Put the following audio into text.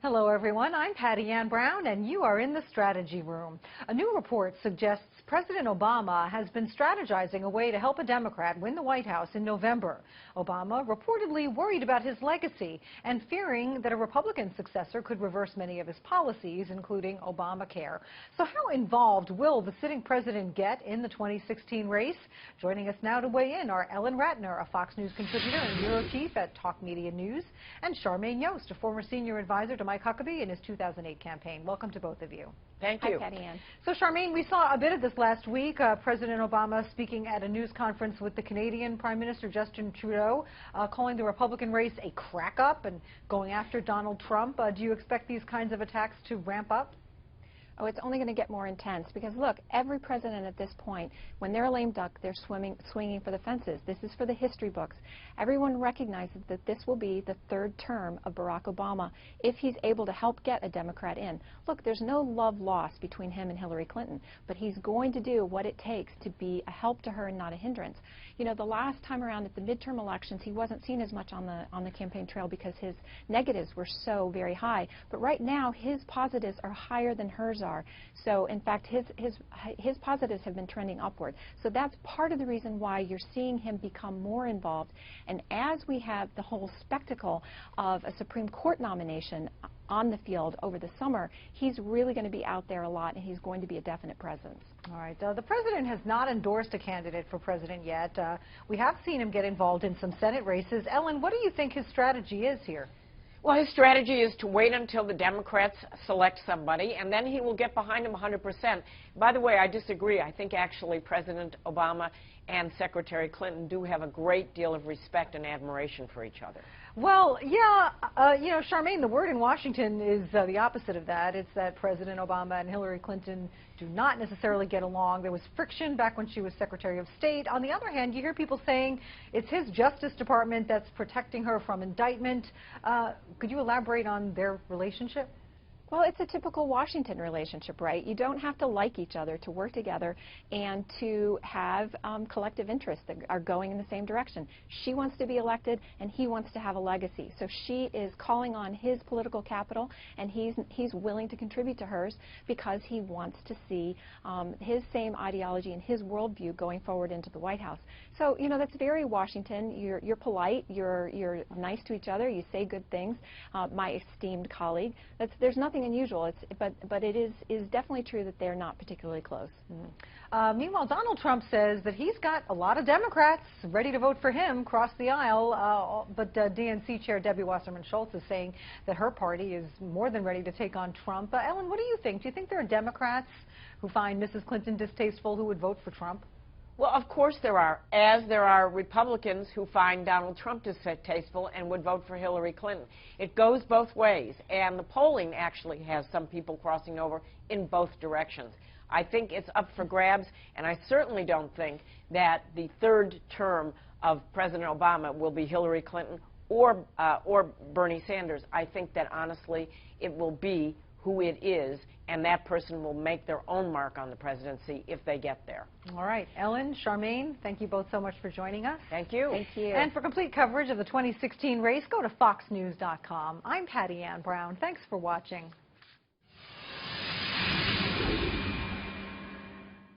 Hello, everyone. I'm Patty Ann Brown, and you are in the Strategy Room. A new report suggests President Obama has been strategizing a way to help a Democrat win the White House in November. Obama reportedly worried about his legacy and fearing that a Republican successor could reverse many of his policies, including Obamacare. So how involved will the sitting president get in the 2016 race? Joining us now to weigh in are Ellen Ratner, a Fox News contributor and bureau chief at Talk Media News, and Charmaine Yoest, a former senior advisor to Mike Huckabee in his 2008 campaign. Welcome to both of you. Thank you. Hi, Patty Ann. So, Charmaine, we saw a bit of this last week. President Obama speaking at a news conference with the Canadian Prime Minister Justin Trudeau, calling the Republican race a crack-up and going after Donald Trump. Do you expect these kinds of attacks to ramp up? Oh, it's only going to get more intense because, look, every president at this point, when they're a lame duck, they're swinging for the fences. This is for the history books. Everyone recognizes that this will be the third term of Barack Obama if he's able to help get a Democrat in. Look, there's no love lost between him and Hillary Clinton, but he's going to do what it takes to be a help to her and not a hindrance. You know, the last time around at the midterm elections, he wasn't seen as much on the campaign trail because his negatives were so very high. But right now, his positives are higher than hers are. So, in fact, his positives have been trending upward. So that's part of the reason why you're seeing him become more involved. And as we have the whole spectacle of a Supreme Court nomination on the field over the summer, he's really going to be out there a lot, and he's going to be a definite presence. All right. The president has not endorsed a candidate for president yet. We have seen him get involved in some Senate races. Ellen, what do you think his strategy is here? Well, his strategy is to wait until the Democrats select somebody, and then he will get behind them 100%. By the way, I disagree. I think actually President Obama and Secretary Clinton do have a great deal of respect and admiration for each other. Well, yeah, you know, Charmaine, the word in Washington is the opposite of that. It's that President Obama and Hillary Clinton do not necessarily get along. There was friction back when she was Secretary of State. On the other hand, you hear people saying it's his Justice Department that's protecting her from indictment. Could you elaborate on their relationship? Well, it's a typical Washington relationship, right? You don't have to like each other to work together and to have collective interests that are going in the same direction. She wants to be elected, and he wants to have a legacy. So she is calling on his political capital, and he's willing to contribute to hers because he wants to see his same ideology and his worldview going forward into the White House. So, you know, that's very Washington. You're polite. You're nice to each other. You say good things. My esteemed colleague. There's nothing unusual, but it is definitely true that they're not particularly close. Meanwhile, Donald Trump says that he's got a lot of Democrats ready to vote for him across the aisle, but DNC Chair Debbie Wasserman Schultz is saying that her party is more than ready to take on Trump. Ellen, what do you think? Do you think there are Democrats who find Mrs. Clinton distasteful who would vote for Trump? Well, of course there are, as there are Republicans who find Donald Trump distasteful and would vote for Hillary Clinton. It goes both ways, and the polling actually has some people crossing over in both directions. I think it's up for grabs, and I certainly don't think that the third term of President Obama will be Hillary Clinton or Bernie Sanders. I think that, honestly, it will be who it is, and that person will make their own mark on the presidency if they get there. All right. Ellen, Charmaine, thank you both so much for joining us. Thank you. Thank you. And for complete coverage of the 2016 race, go to foxnews.com. I'm Patty Ann Brown. Thanks for watching.